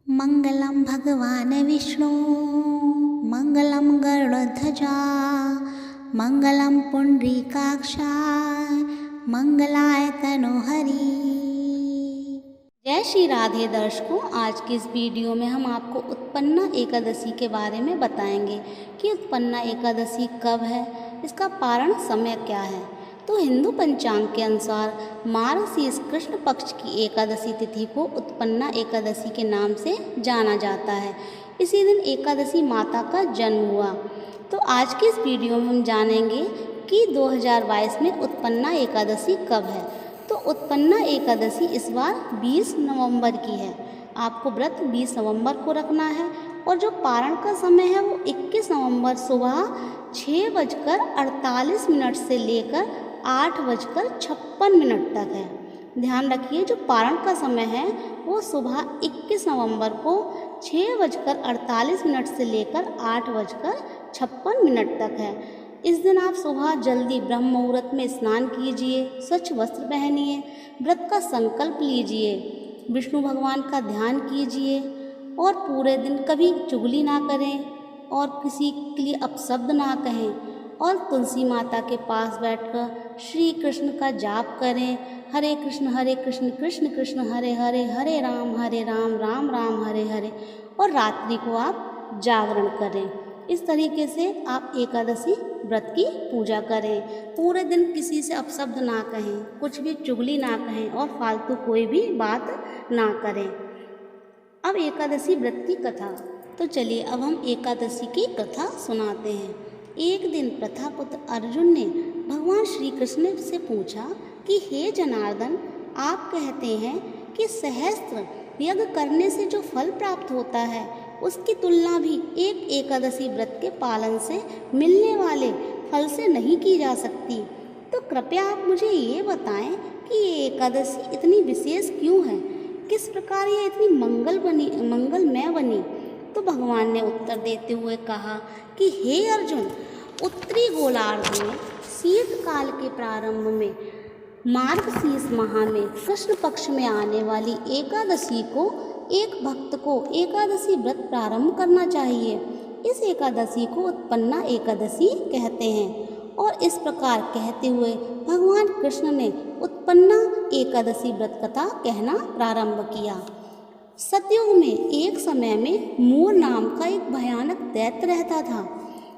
मंगलम भगवान विष्णु मंगलम गरुड़ध्वजा मंगलम पुंडरीकाक्षाय मंगलाय तनोहरि। जय श्री राधे दर्शकों, आज की इस वीडियो में हम आपको उत्पन्ना एकादशी के बारे में बताएंगे कि उत्पन्ना एकादशी कब है, इसका पारण समय क्या है। तो हिंदू पंचांग के अनुसार मार्गशीर्ष कृष्ण पक्ष की एकादशी तिथि को उत्पन्ना एकादशी के नाम से जाना जाता है। इसी दिन एकादशी माता का जन्म हुआ। तो आज की इस वीडियो में हम जानेंगे कि 2022 में उत्पन्ना एकादशी कब है। तो उत्पन्ना एकादशी इस बार 20 नवंबर की है। आपको व्रत 20 नवंबर को रखना है और जो पारण का समय है वो 21 नवंबर सुबह 6:48 से लेकर 8:56 तक है। ध्यान रखिए, जो पारण का समय है वो सुबह 21 नवंबर को 6:48 से लेकर 8:56 तक है। इस दिन आप सुबह जल्दी ब्रह्म मुहूर्त में स्नान कीजिए, स्वच्छ वस्त्र पहनिए, व्रत का संकल्प लीजिए, विष्णु भगवान का ध्यान कीजिए और पूरे दिन कभी चुगली ना करें और किसी के लिए अपशब्द ना कहें और तुलसी माता के पास बैठकर श्री कृष्ण का जाप करें। हरे कृष्ण कृष्ण कृष्ण हरे हरे, हरे राम राम राम हरे हरे। और रात्रि को आप जागरण करें। इस तरीके से आप एकादशी व्रत की पूजा करें। पूरे दिन किसी से अपशब्द ना कहें, कुछ भी चुगली ना कहें और फालतू कोई भी बात ना करें। अब एकादशी व्रत की कथा। तो चलिए अब हम एकादशी की कथा सुनाते हैं। एक दिन प्रथापुत्र अर्जुन ने भगवान श्री कृष्ण से पूछा कि हे जनार्दन, आप कहते हैं कि सहस्त्र यज्ञ करने से जो फल प्राप्त होता है उसकी तुलना भी एक एकादशी व्रत के पालन से मिलने वाले फल से नहीं की जा सकती। तो कृपया आप मुझे ये बताएं कि ये एकादशी इतनी विशेष क्यों है, किस प्रकार ये इतनी मंगलमय बनी। तो भगवान ने उत्तर देते हुए कहा कि हे अर्जुन, उत्तरी गोलार्ध में शीतकाल के प्रारंभ में मार्गशीर्ष माह में कृष्ण पक्ष में आने वाली एकादशी को एक भक्त को एकादशी व्रत प्रारंभ करना चाहिए। इस एकादशी को उत्पन्ना एकादशी कहते हैं। और इस प्रकार कहते हुए भगवान कृष्ण ने उत्पन्ना एकादशी व्रत कथा कहना प्रारंभ किया। सतयुग में एक समय में मूर नाम का एक भयानक दैत्य रहता था।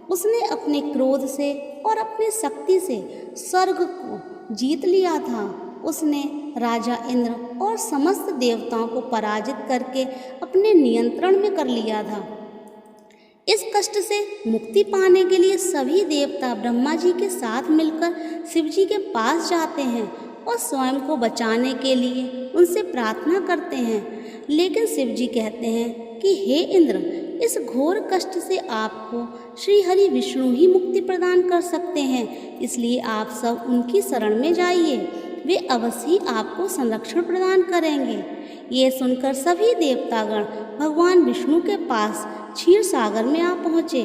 उसने अपने क्रोध से और अपनी शक्ति से स्वर्ग को जीत लिया था। उसने राजा इंद्र और समस्त देवताओं को पराजित करके अपने नियंत्रण में कर लिया था। इस कष्ट से मुक्ति पाने के लिए सभी देवता ब्रह्मा जी के साथ मिलकर शिव जी के पास जाते हैं और स्वयं को बचाने के लिए उनसे प्रार्थना करते हैं। लेकिन शिव जी कहते हैं कि हे इंद्र, इस घोर कष्ट से आपको श्री हरि विष्णु ही मुक्ति प्रदान कर सकते हैं, इसलिए आप सब उनकी शरण में जाइए, वे अवश्य ही आपको संरक्षण प्रदान करेंगे। ये सुनकर सभी देवतागण भगवान विष्णु के पास क्षीर सागर में आ पहुँचे।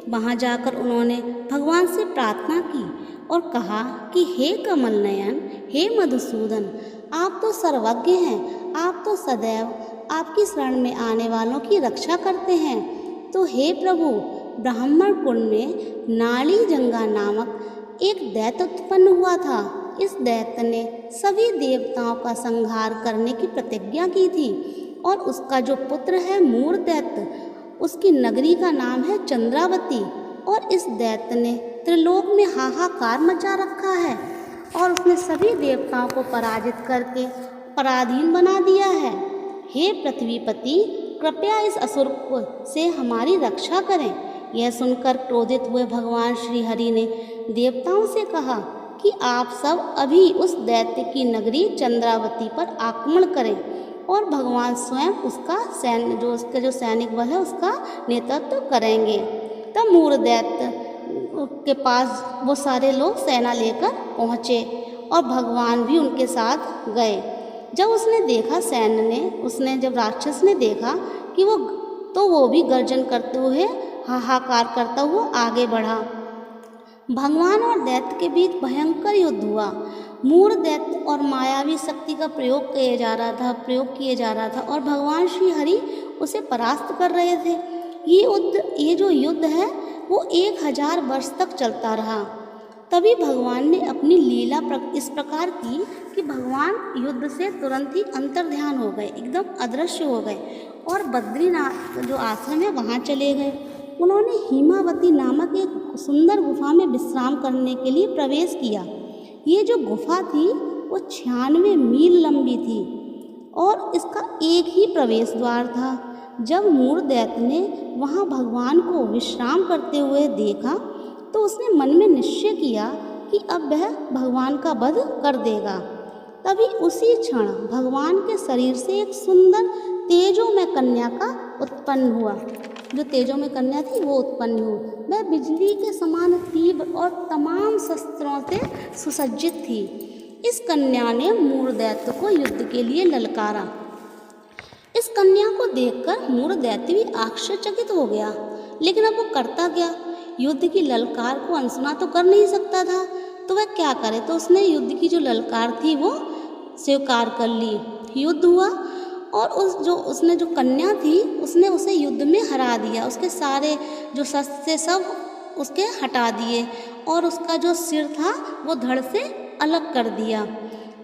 वहाँ जाकर उन्होंने भगवान से प्रार्थना की और कहा कि हे कमल नयन, हे मधुसूदन, आप तो सर्वज्ञ हैं, आप तो सदैव आपकी शरण में आने वालों की रक्षा करते हैं। तो हे प्रभु, ब्राह्मण कुंड में नाली जंगा नामक एक दैत्य उत्पन्न हुआ था। इस दैत्य ने सभी देवताओं का संहार करने की प्रतिज्ञा की थी और उसका जो पुत्र है मूर दैत्य, उसकी नगरी का नाम है चंद्रावती। और इस दैत्य ने त्रिलोक में हाहाकार मचा रखा है और उसने सभी देवताओं को पराजित करके पराधीन बना दिया है। हे पृथ्वीपति, कृपया इस असुर से हमारी रक्षा करें। यह सुनकर क्रोधित हुए भगवान श्री हरि ने देवताओं से कहा कि आप सब अभी उस दैत्य की नगरी चंद्रावती पर आक्रमण करें और भगवान स्वयं उसका सैनिक बल है उसका नेतृत्व करेंगे। तब मूर दैत्य के पास वो सारे लोग सेना लेकर पहुँचे और भगवान भी उनके साथ गए। जब उसने देखा जब राक्षस ने देखा कि वो भी गर्जन करते हुए हाहाकार करता हुआ आगे बढ़ा। भगवान और दैत्य के बीच भयंकर युद्ध हुआ। मूर दैत्य और मायावी शक्ति का प्रयोग किए जा रहा था और भगवान श्री हरि उसे परास्त कर रहे थे। ये जो युद्ध है वो 1000 वर्ष तक चलता रहा। तभी भगवान ने अपनी लीला इस प्रकार की कि भगवान युद्ध से तुरंत ही अंतर्ध्यान हो गए, एकदम अदृश्य हो गए और बद्रीनाथ जो आश्रम है वहाँ चले गए। उन्होंने हिमावती नामक एक सुंदर गुफा में विश्राम करने के लिए प्रवेश किया। ये जो गुफा थी वो 96 मील लंबी थी और इसका एक ही प्रवेश द्वार था। जब मूढ़ दैत्य ने वहाँ भगवान को विश्राम करते हुए देखा तो उसने मन में निश्चय किया कि अब वह भगवान का वध कर देगा। तभी उसी क्षण भगवान के शरीर से एक सुंदर तेजोमय कन्या का उत्पन्न हुआ। जो तेजोमय कन्या थी वो उत्पन्न हुई। वह बिजली के समान तीव्र और तमाम शस्त्रों से सुसज्जित थी। इस कन्या ने मूढ़ दैत्य को युद्ध के लिए ललकारा। इस कन्या को देखकर मूढ़ दैत्य भी आश्चर्यचकित हो गया, लेकिन अब वो करता क्या? युद्ध की ललकार को अनसुना तो कर नहीं सकता था, तो वह क्या करे? तो उसने युद्ध की जो ललकार थी वो स्वीकार कर ली। युद्ध हुआ और उसने जो कन्या थी उसने उसे युद्ध में हरा दिया। उसके सारे जो शस्त्र थे सब उसके हटा दिए और उसका जो सिर था वो धड़ से अलग कर दिया।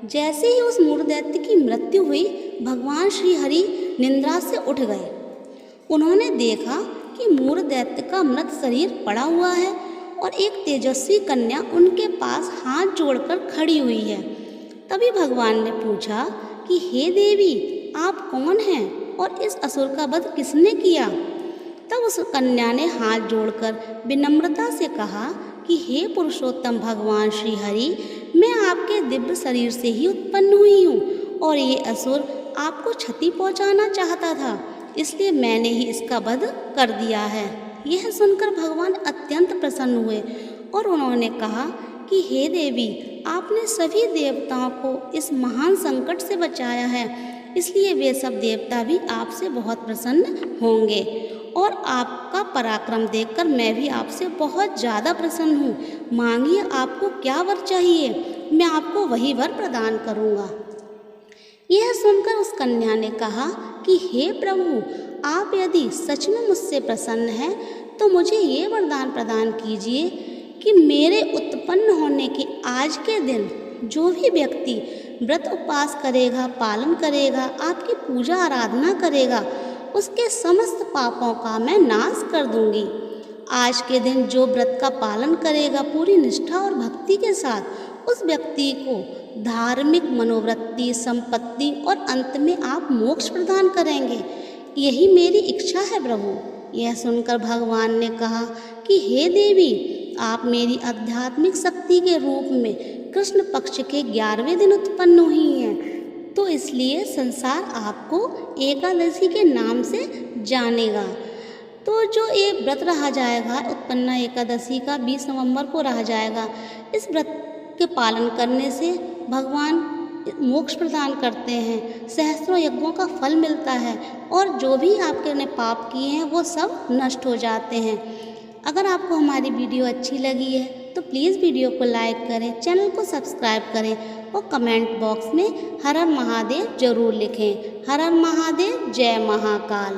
जैसे ही उस मूढ़ दैत्य की मृत्यु हुई, भगवान श्री हरि निंद्रा से उठ गए। उन्होंने देखा कि मूढ़ दैत्य का मृत शरीर पड़ा हुआ है और एक तेजस्वी कन्या उनके पास हाथ जोड़कर खड़ी हुई है। तभी भगवान ने पूछा कि हे देवी, आप कौन हैं और इस असुर का वध किसने किया? तब उस कन्या ने हाथ जोड़कर विनम्रता से कहा कि हे पुरुषोत्तम भगवान श्री हरि, मैं आपके दिव्य शरीर से ही उत्पन्न हुई हूँ और ये असुर आपको क्षति पहुँचाना चाहता था, इसलिए मैंने ही इसका वध कर दिया है। यह सुनकर भगवान अत्यंत प्रसन्न हुए और उन्होंने कहा कि हे देवी, आपने सभी देवताओं को इस महान संकट से बचाया है, इसलिए वे सब देवता भी आपसे बहुत प्रसन्न होंगे और आपका पराक्रम देखकर मैं भी आपसे बहुत ज़्यादा प्रसन्न हूँ। मांगिए आपको क्या वर चाहिए, मैं आपको वही वर प्रदान करूँगा। यह सुनकर उस कन्या ने कहा कि हे प्रभु, आप यदि सच में मुझसे प्रसन्न हैं तो मुझे ये वरदान प्रदान कीजिए कि मेरे उत्पन्न होने के आज के दिन जो भी व्यक्ति व्रत उपवास करेगा, पालन करेगा, आपकी पूजा आराधना करेगा, उसके समस्त पापों का मैं नाश कर दूंगी। आज के दिन जो व्रत का पालन करेगा पूरी निष्ठा और भक्ति के साथ, उस व्यक्ति को धार्मिक मनोवृत्ति, संपत्ति और अंत में आप मोक्ष प्रदान करेंगे। यही मेरी इच्छा है प्रभु। यह सुनकर भगवान ने कहा कि हे देवी, आप मेरी आध्यात्मिक शक्ति के रूप में कृष्ण पक्ष के 11वें दिन उत्पन्न हुई हैं, तो इसलिए संसार आपको एकादशी के नाम से जानेगा। तो जो ये व्रत रहा जाएगा उत्पन्ना एकादशी का 20 नवंबर को रहा जाएगा, इस व्रत के पालन करने से भगवान मोक्ष प्रदान करते हैं, सहस्त्रों यज्ञों का फल मिलता है और जो भी आपने पाप किए हैं वो सब नष्ट हो जाते हैं। अगर आपको हमारी वीडियो अच्छी लगी है तो प्लीज़ वीडियो को लाइक करें, चैनल को सब्सक्राइब करें और कमेंट बॉक्स में हर हर महादेव जरूर लिखें। हर हर महादेव, जय महाकाल।